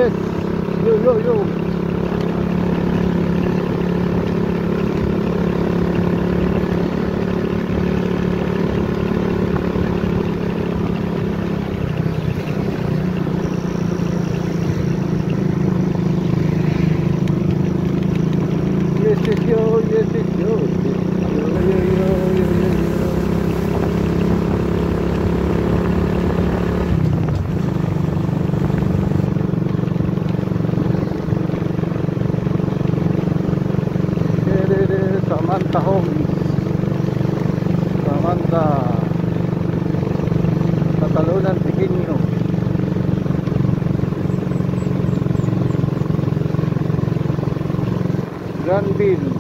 Yes. Yo, yo, yo. Yes, yes, yo. Yes, yes, yo. Yo, yo, yo, yo, yo, yo. Samantha Homes, Samantha, Katalunan, Pequeño. Granville,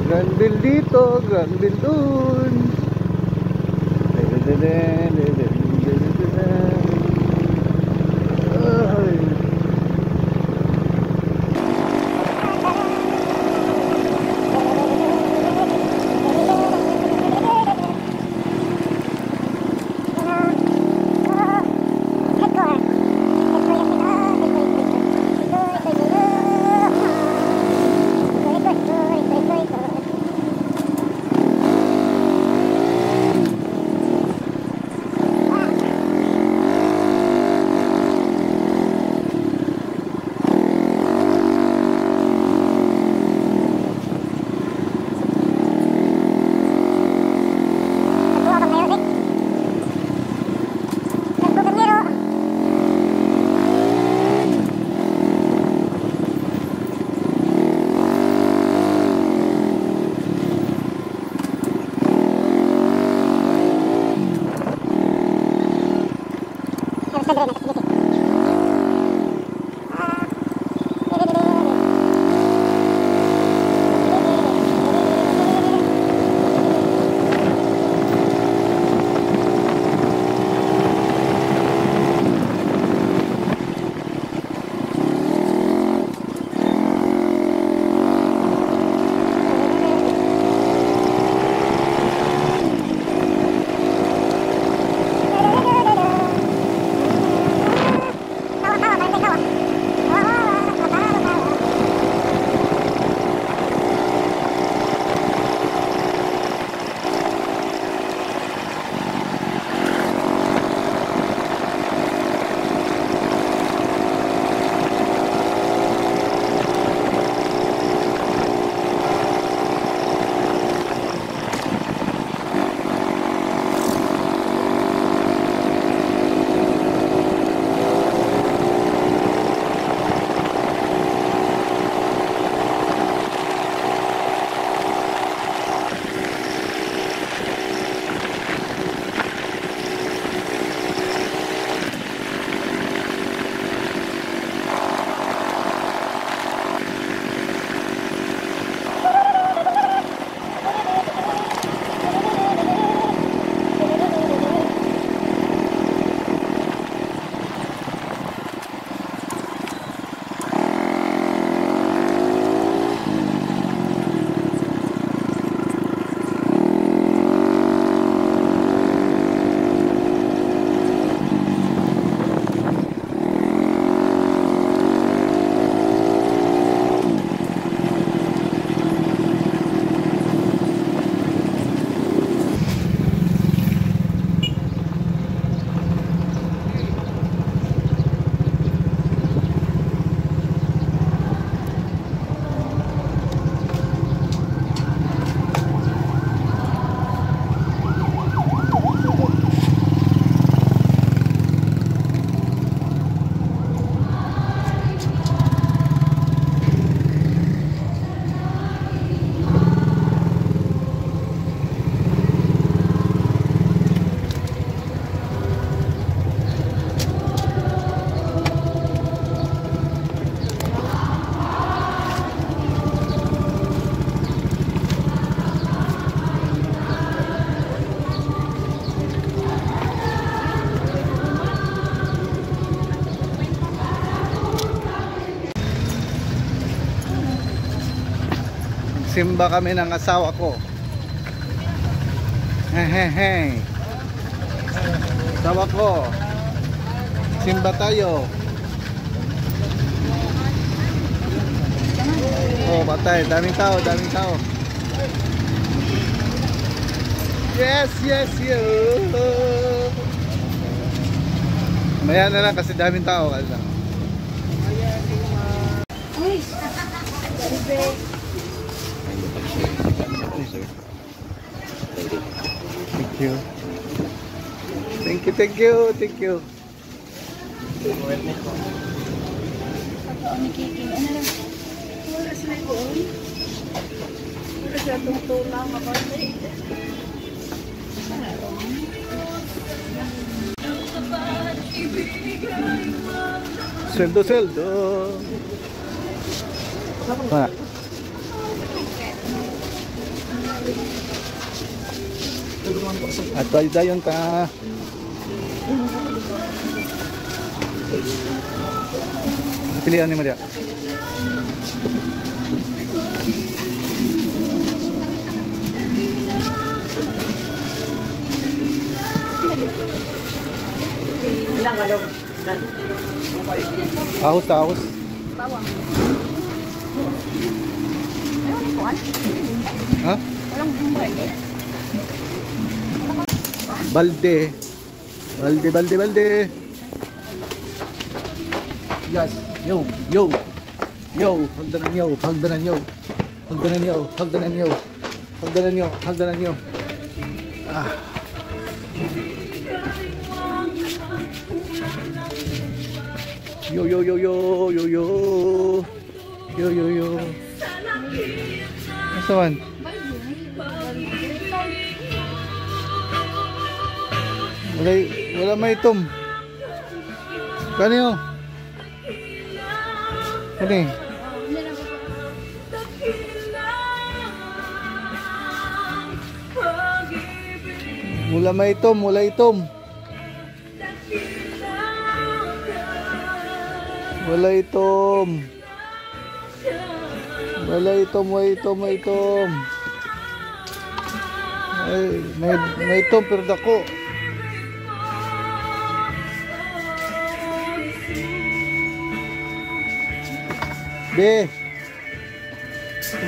Granville dito, Granville dun. Ay. Simba kami ng asawa ko. Hehehe. Asawa ko. Simba tayo. Oh, patay. Daming tao, daming tao. Yes, yes, yes. Maya na lang kasi daming tao. Kasi lang. Thank you. Thank you, thank you, thank you. Sweldo, sweldo. Mana? At dayon ka. Pilihan ni Maria. Ahos, ahos. Bawang. Ha? Walang bumbay eh. Balde. Balde, balde, balde. Yes. Yo, yo. Yo, hagdanan yo, hagdanan yo. Hagdanan yo, hagdanan yo. Hagdanan yo, hagdanan yo. Ah. Yo, yo, yo, yo, yo, yo. Yo, yo, yo. Nasaan? Wala may itom. Kanino? Kani? Wala may itom, wala itom. Wala itom. Wala itom, wala itom, wala itom. Ay, may itom pero dako. Be.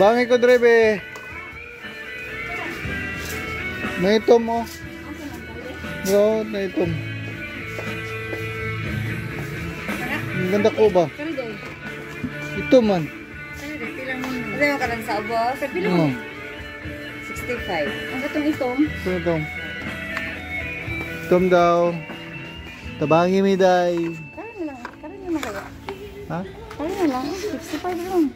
Bangi ko dre be. May itom mo. Bro, may itom. Ang ganda ko ba? Ito man. Ano yung kanan sa ubo? Sa pilo? 65. Ang gatong itom? Ito itom. Itom daw. Tabangi mi day. Karan na lang kaya. Ha? Karan na lang. 65 lang.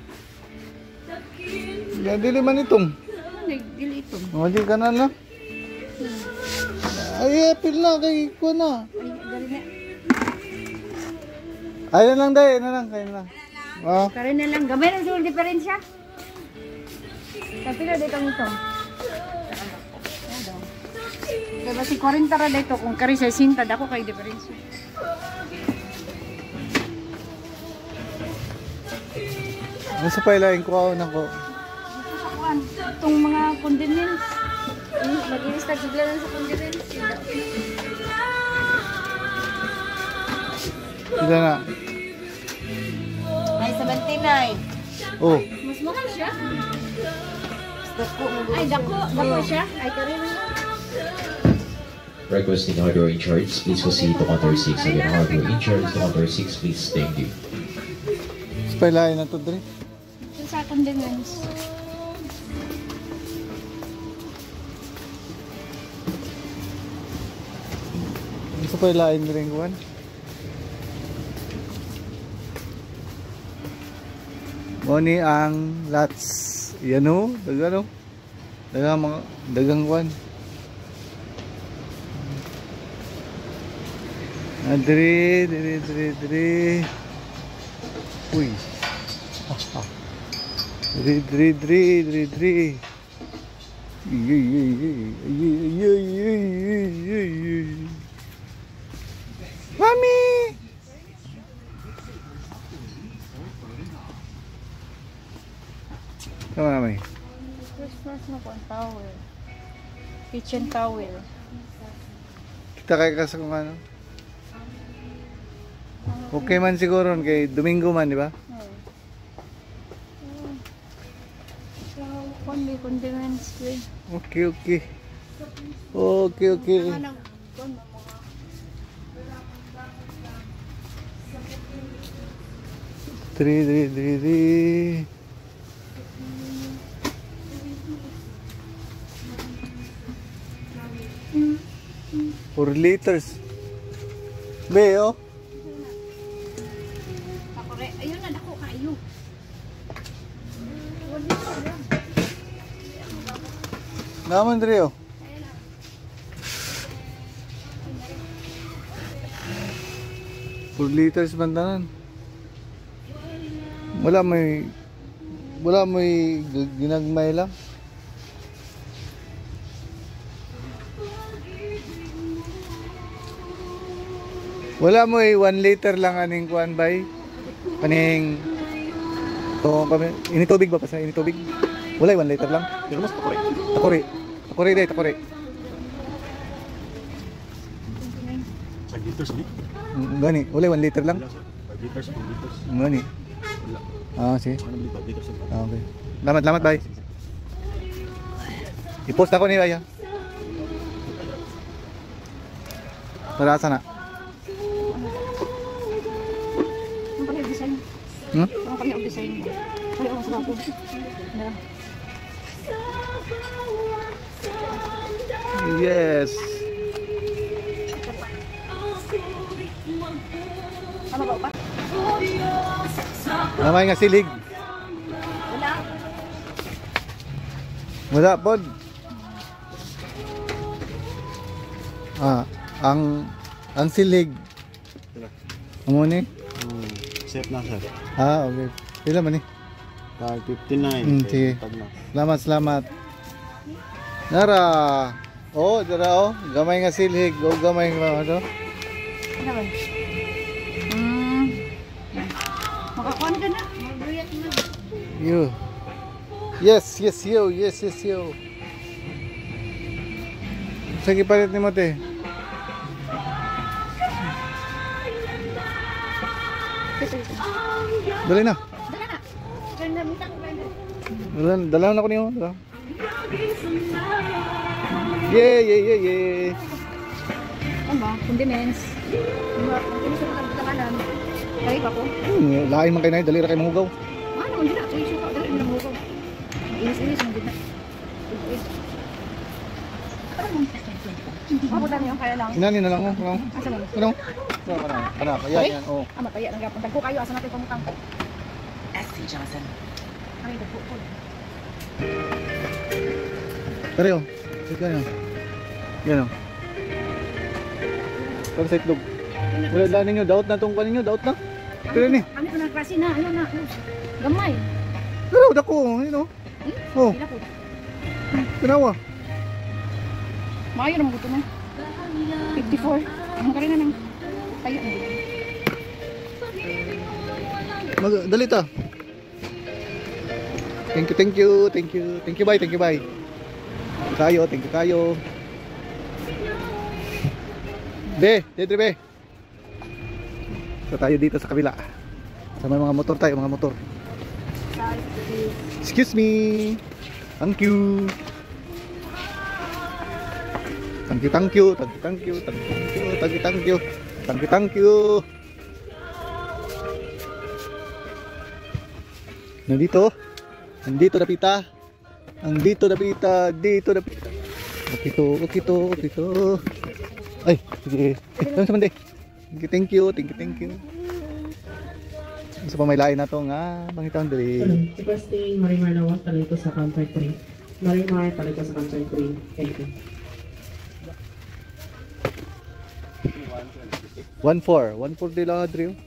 Ya dili man itom. Dili itom. Mali ka na lang. Ay, apil na kay ko na. Ay, gali na. Ay na lang day, na lang kayo na lang. Oh. Karan na lang. Gamay na siguro diferensya. Sa pilo dito ito. Kaya ba si 40 ra dito kung kari sa sinta dako kay diferensya. Ano sa pailain ko ako nako. Itong mga condiments. Mag-inis na sigla lang sa condiments. Ito na. Ay, 79. Oh. Mas mahal siya. Ay, dako siya. Ay, karin na. Requesting hardware insurance, please proceed to counter 6. Again, hardware insurance to counter 6, please. Thank you. Sa pailain na to, Dre. Ito sa condiments. Sa pailain na rin kuwan. Moni ang lots. Yan o. Dagang o. Dagang mga. Dagang kuwan. Dre. Uy. Dre. Mami. Tama naman. Christmas na po ang towel. Kitchen towel. Kita kay kasi kung ano. Okay man siguro kay Domingo man, di ba? Kon may condiments ko. Okay, okay. Okay, okay. Kon Three. 4 liters. Be, oh. Takore. Ayun na dako kayo. Naman diri, oh. Four liters bantanan. Wala may ginagmay lang. Wala mo 1 liter lang aning kuan bay. Kaning to kami ini tubig ba pa sa ini tubig? Wala 1 liter lang. Pero mas takore. Takore. 5 liters ni. Gani, wala 1 liter lang. 5 liters, 2 liters. Gani. Wala. Ah, sige. Ano bili 5 liters? Ah, okay. Salamat bay. I-post ako ni Aya. Para sana. Ang kami design. Hmm? Ang kami design. Kaya ang sarap. Na. Yes. Ano ba pa? Namay nga silig. Wala. Wala pod. Ah, ang silig. Amo ni? Set na sir. Ah, okay. Pila man ni? Tag 59. Sige. Tag na. Salamat. Nara. Oh, dara oh. Gamay nga silig, o gamay nga ano. Ano ba? Makakuan ka na. Magbuyat na. You. Yes, yo. Sige palit ni mo te. Dali na. Dala na. Turn na minta ko. Dala na ko niyo. Dala. Yeah. Ano ba? Condiments. Ano sa mga kanan? Kaya pa ko. Lain man kay nay, dali ra kay mahugaw. Ano, hindi na. Ay, suka. Dali na mo ko. Inis, hindi na. Ako dami yung kaya lang. Inani na lang oh. Asa lang? Ano? Kana, kaya yan oh. Ama kaya lang yapon. Tagko kayo asa natin pamutang. SC Johnson. Ay, dagko ko. Tara oh. Sige yan. Yan oh. Para sa itlog. Wala daan ninyo, daot na tong kaninyo, daot na. Pero ni. Kami ko na klase na. Ano na? Gamay. Pero dako, you know. Oh, Pila po. pinawa. Maayo naman ko ito na. 54. Ang karina ng tayo na. Dali ta. Thank you, bye. Thank you kayo. Be. So tayo dito sa kabila. Sa may mga motor tayo, mga motor. Excuse me. Thank you. Nandito na pita. Okito. Ay, sige. Thank you. Isa pa may lain na to nga bangitang dali. Requesting Marimar Lawas, talito sa counter 3. Marimar, talito sa counter 3. Thank you. 1-4 de la Adrio.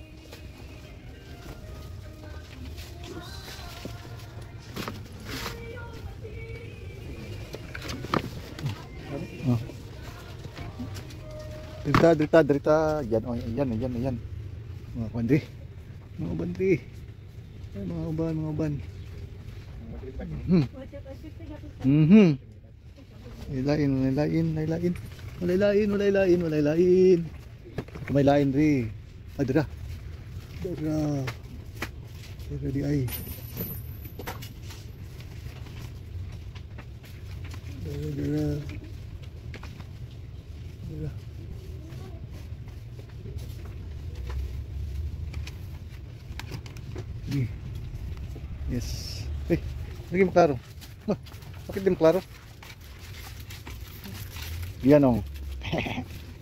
Oh. Drita. Yan. Mga bandri. Mga uban. Lain. May lain ri. Dara di ay. Yes. Lagi mo klaro. Bakit di mo klaro? Yan o.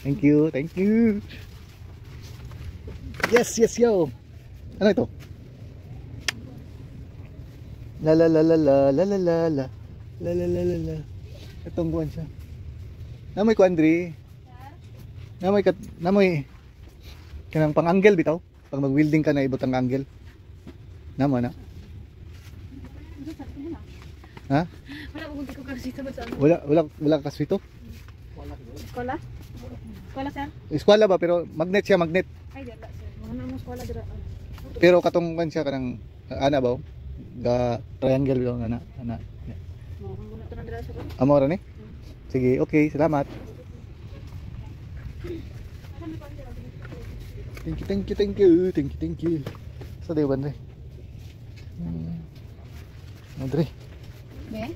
Thank you, thank you. Yes, yes, yo. Ano ito? La la la la la la la la la la la la la la. Itong buwan siya. Namoy ko, Andre. Namoy kanang pang-angle bitaw. Pag mag-welding ka na ibot ang angle. Namo na. Ha? Wala ko kung kasi sa ano. Wala ka kaswito? Eskwela? Eskwela, sir? Eskwela ba pero magnet siya, magnet. Ay, dala, sir. Mga nang eskwela dira. Pero katong kan siya kanang ana ba? Ga triangle ba ana? Muna to na dira sa ko. Amo ra ni? Sige, okay, salamat. Thank you. Sa day ban re. Andre. Be?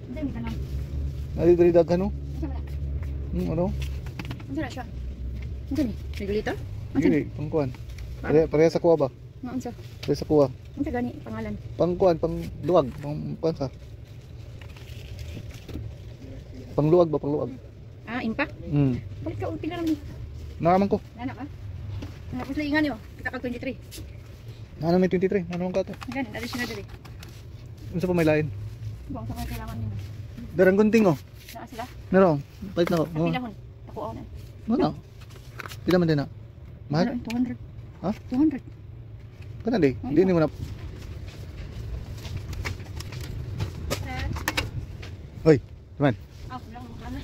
Hindi ka na. Dali daghan no? Isa na. Ano? Ano na siya? Ano ni? Regulator? Dili, pangkuan. Pareha sa kuha ba? Ano siya? Pareha sa kuha. Ano siya gani pangalan? Pangkuan, pangluwag, pangkuan ka. Pangluwag ba, pangluwag? Ah, impact? Balik ka ulpi na lang ni. Nakaman ko. Nana ka? Tapos laingan niyo. Kita ka 23. Ano may 23? Ano ka to? Gani, additional dali. Ano sa pa may lain? Buang sa mga kailangan niyo. Darang gunting oh. Naa sila? Meron. Palit na ako. Kapilahon. Takuaw na. Ano? Pila man din na. Mahal? 200. Ha? 200. Kana di. Hindi ni mo na. Hoy, teman. Ah, lang ano.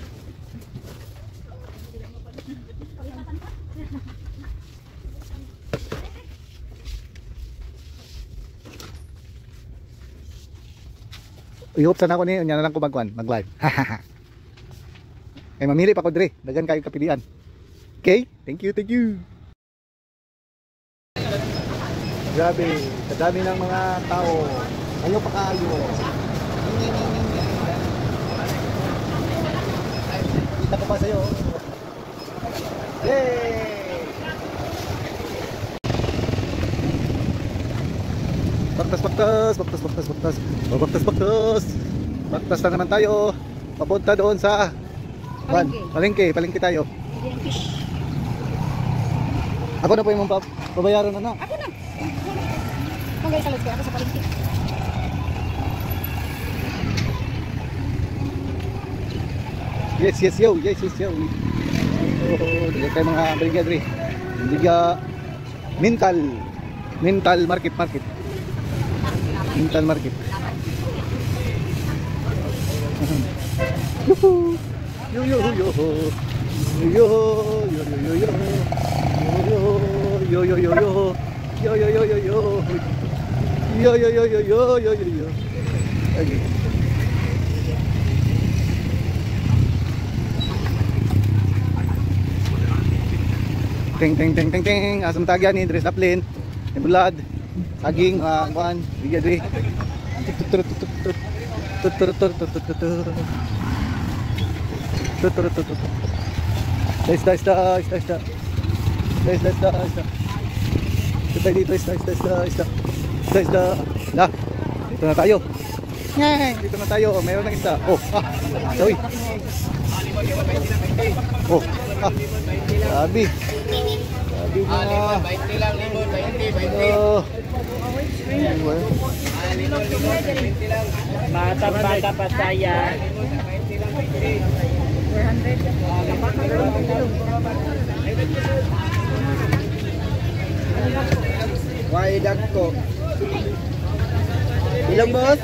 I-hope sana ako ni nya na lang ko mag-live. Kay mamili pa ko dire, dagan kayo kapilian. Okay? Thank you. Grabe, kadami ng mga tao. Ayaw pa kayo. Kita ko pa sa'yo. Yay! Baktas na naman tayo. Papunta doon sa palengke tayo. Ako na po yung pabayaran na. Ako na. Magay salat ko ako sa palengke. Yes, yo. Dito tayo mga brigadre. Liga mental market. Mental market. Ting. Asam tagyan ni dress up lane. Bulad. Saging kuan, bigadre. Isda. Lah. Dito na tayo. Dito na tayo. Meron ng isda. Oh, sorry. Oh, sabi. Sabi na. 20 lang, limon, 20. Oh. Bata pa saya. 400. Why dagko? Bilang boss?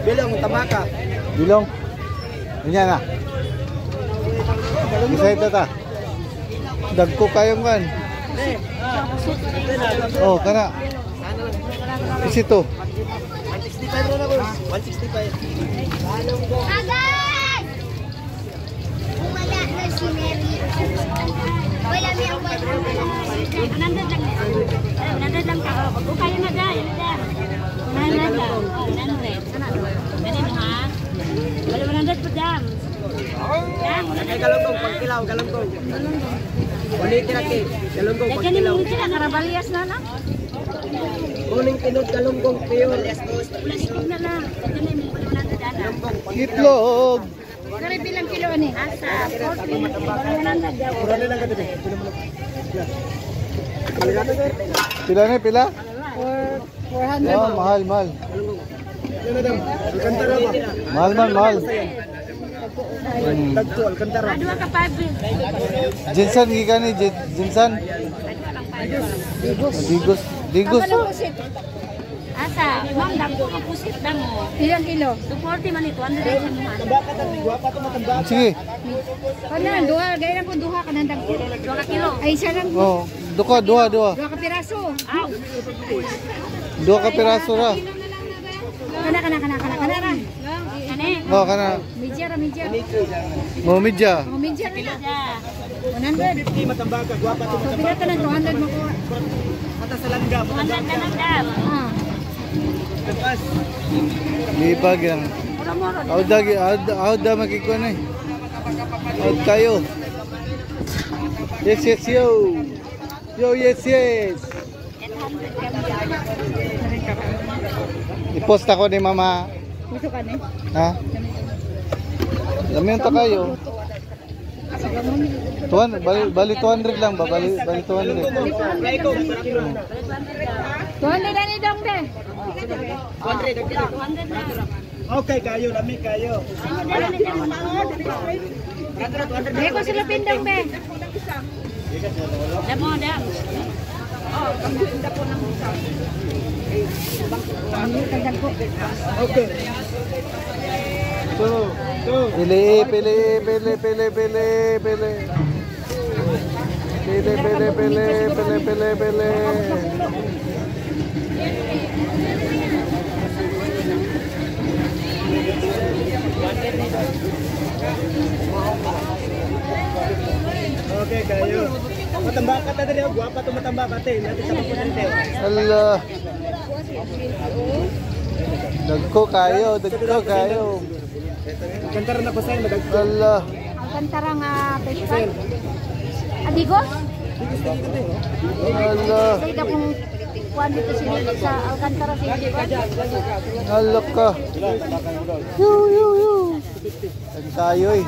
Bilang tamaka. Bilong. Yan na. Isa ito ta. Dagko kayong kan. Oh, kana. Isito. 165 na boss. 165. Agay! Wala na si Mary. Wala niya ang wala. Nandad lang ka. Pag kayo na dahil. Nandad lang. 100. Ganun ha? Wala 100 po dam. Kay galunggong, pag kilaw, galunggong. Ulitin natin, galunggong, pag kilaw. Karabalias na lang. Kuning pinod, galunggong, pure. Na lang. Galunggong, pag Itlog. Kari bilang kilo ni? Asa, 40. Kurang lang ka din. Pila na, pila? 400. Oh, mahal, mahal. Alcantara ba? Mahal, mahal, mahal. Tagto, Alcantara. Dua ka 5. Jinsan, gikan ni Jinsan. Digos. Digos. Asa, ma'am, dagko ka pusit damo. Ilang kilo? 240 man ito, 100 Tambaka ta, guwapa to matambaka. Sige. Kanan, duha, gaya ko duha ka nang dagko. 2 ka kilo. Ay, isa lang. Oh, duka, dua. 2 ka piraso. Aw. Dua ka piraso ra. Kana. Kani? Oh, kana. Media. Mo midya. Oh, media na. 100. 50 matambaka, guwapa to. So, pinata ng 200 makuha. Mata sa langga, 200 na lang dam. Ah. Bukas. Libag yan. Auda makikuha na eh. Aud kayo. Yes, yo. Yo, yes. I-post ako ni mama. Gusto ka ni? Ha? Dami yung kayo. Bali 200 lang ba? Bali 200. 200 na ni dong be. Okay, kayo, lami kayo. Be ko sila pindang be. Damo. Okay. Pili. Okay, kayo. Matambaka ta diri, guwapa to matambaka te. Natin sa pagpunante. Allah. Dagko kayo. Alcantara na pasahin, madagto. Allah. Alcantara nga festival. Adigos? Allah. Sa ida kung kuwan dito sila sa Alcantara festival. Allah ka. Yu. Tag tayo eh.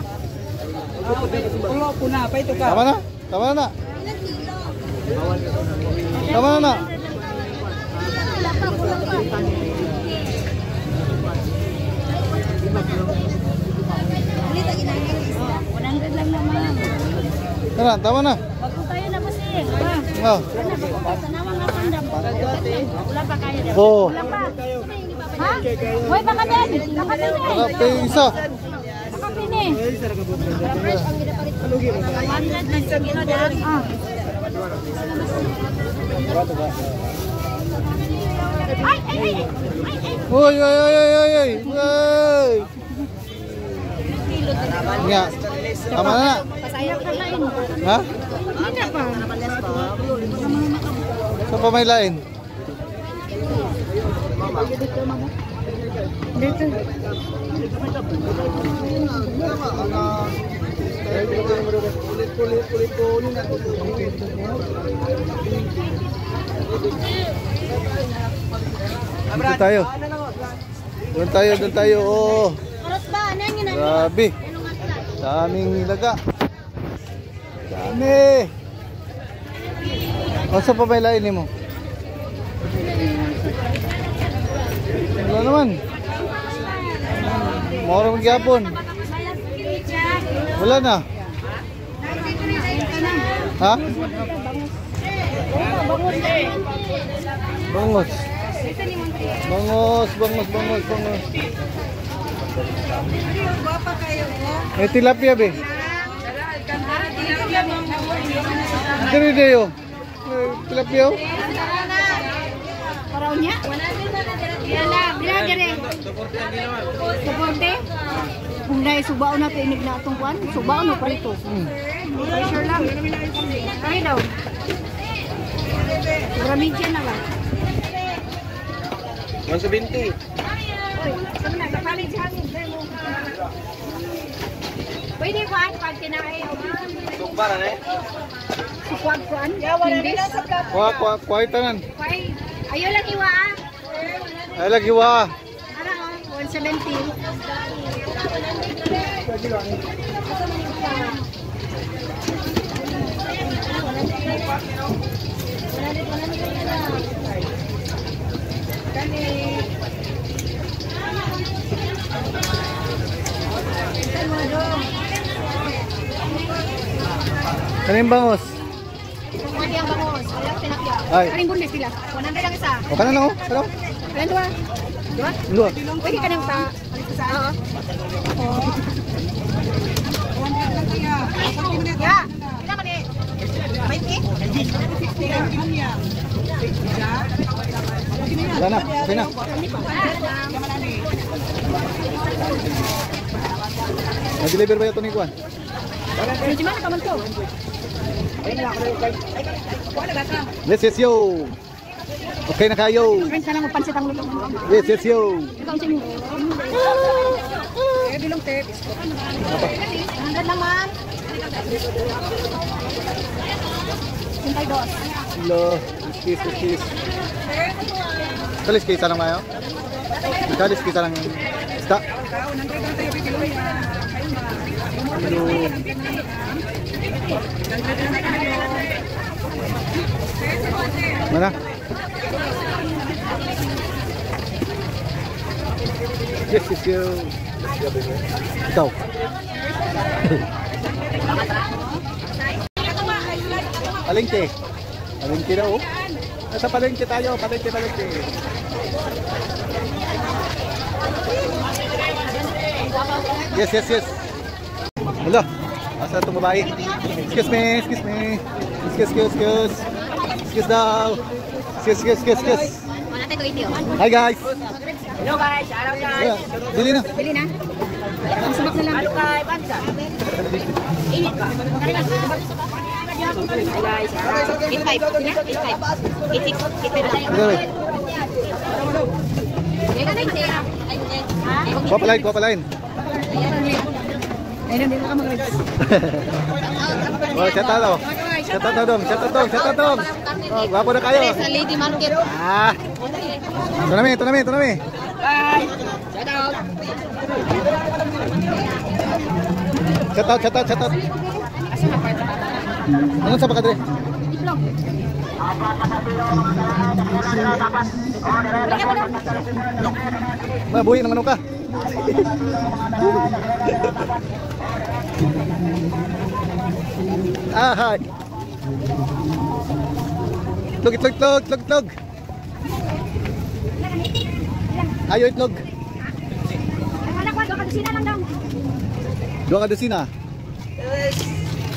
Ulo ko na, pa ito ka. Tama na. Tama na. Wag po kayo na busing. Oh. Tanawa nga pandam. Wala pa kayo. Oh. Wala pa. Ha? Hoy, baka din. Baka din eh. Kape isa. Baka din eh. 100 na kilo dyan. Ah. Ay. Uy. Nga. Tama na. Pasaya ka lain. Ha? Hindi pa. Saan pa may lain? Dito. Dito tayo. Doon tayo. Oh. Oras ba? Ano yung ginagawa? Grabe. Daming nilaga. Dami. O, saan pa may lain mo? Wala naman. Maura magyapon. Wala na. Ha? Bangos. May tilapia be. Diri dayo. Tilapia. Paraw niya? Bila dire. Suporte? Kung dahil subao na ito inig na itong kuwan, subao na pa ito. Pressure lang. Kaya daw. Gramidya na lang. 170. Uy, sabi na, kapalit sa hangin. Pwede kuan pag kinain. Tumbara na eh. Kuan kuan. Hindi. Kuha tanan. Kuan. Ayo lang iwa ah. Ay lagi wa. Ano 170. Kaning bangos. Pwede ang bangos. Wala tinakya. Ay. Kaning bunlis sila. 100 lang isa. O kanan lang oh. Pero. Kanan dua. Dua? Dua. Pwede ka nang pa. Oo. Ya. Ilan ka ni? 20? Wala na. Okay na. Nag-deliver ba ito ni Juan? Di mana ka man to? Yes, yo. Okay na kayo. Friends ka lang magpansit ang luto. Yes, yo. Ikaw sa inyo. Bilong tip. 100 lang man. 52. Hello. Kiss. Kalis kita lang mayo. Kalis kita lang isda. Hello. Mana? Yes, yo. Ikaw. Palengke. Palengke daw. Nasa palengke tayo, palengke. Yes. Hello. Asa itong babae? Excuse me. Excuse daw. Excuse. Wala tayo ito. Hi guys. Hello guys, araw guys. Bili na. Bili na. Ang subak na lang. Halo kay Bansa. Init ka. Hi guys. 85. Kuha palain. Ayun, hindi ka mag-reach. Oh, shout out dong. Oh, gwapo na kayo. Sa Lady Market. Ah. Ito na mi. Bye. Shout out. Shout out. Ano sa pagkadre? Iplog. Mabuhay ng manok ka. Hi. Itlog. Ayo itlog. Anak ko, kadusina lang daw. Dua ka dosina.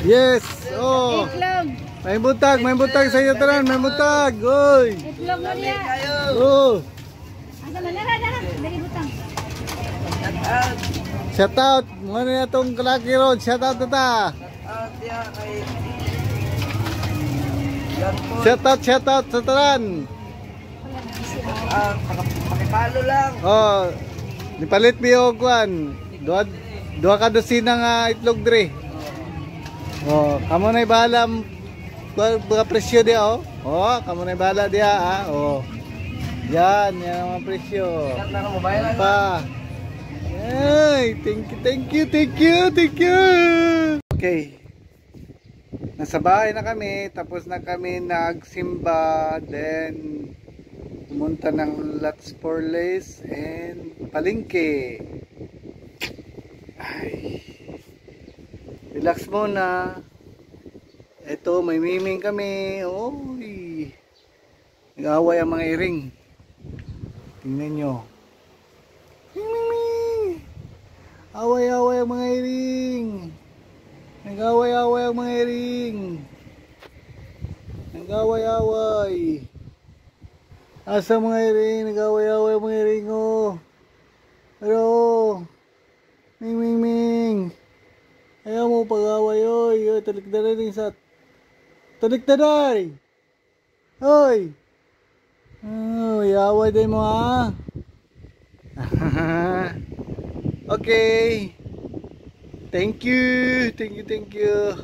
Yes. Oh. Itlog. May buntag sa iyo tanan, may buntag. Oy. Itlog mo niya. Oh. Asa man dara. Dali butang. Shout out mo na itong Kalaki Road. Shout out ta. Shout out sa tanan. Pakipalo lang. Oh. Nipalit mi og kwan. Duha ka dosina nga itlog dre. Oh, kamo nay bahala mga presyo dia oh. Oh, kamo nay bahala dia ah. Oh. Yan ang mga presyo. Pa. Ay, thank you. Okay. Nasa bahay na kami, tapos na kami nagsimba, then pumunta ng Lots for Less and palengke. Ay. Relax muna. Ito, may miming kami. Oy. Nag-away ang mga iring. Tingnan nyo. Away-away ang mga iring. Nag-away-away ang mga iring. Nag-away-away. Asa mga iring? Nag-away-away ang mga iring oh. Pero Ming. Ayaw mo pag-away oy. Taliktaran rin sa taliktaran. Oy. Oh, away din mo ha. Okay. Thank you. Thank you.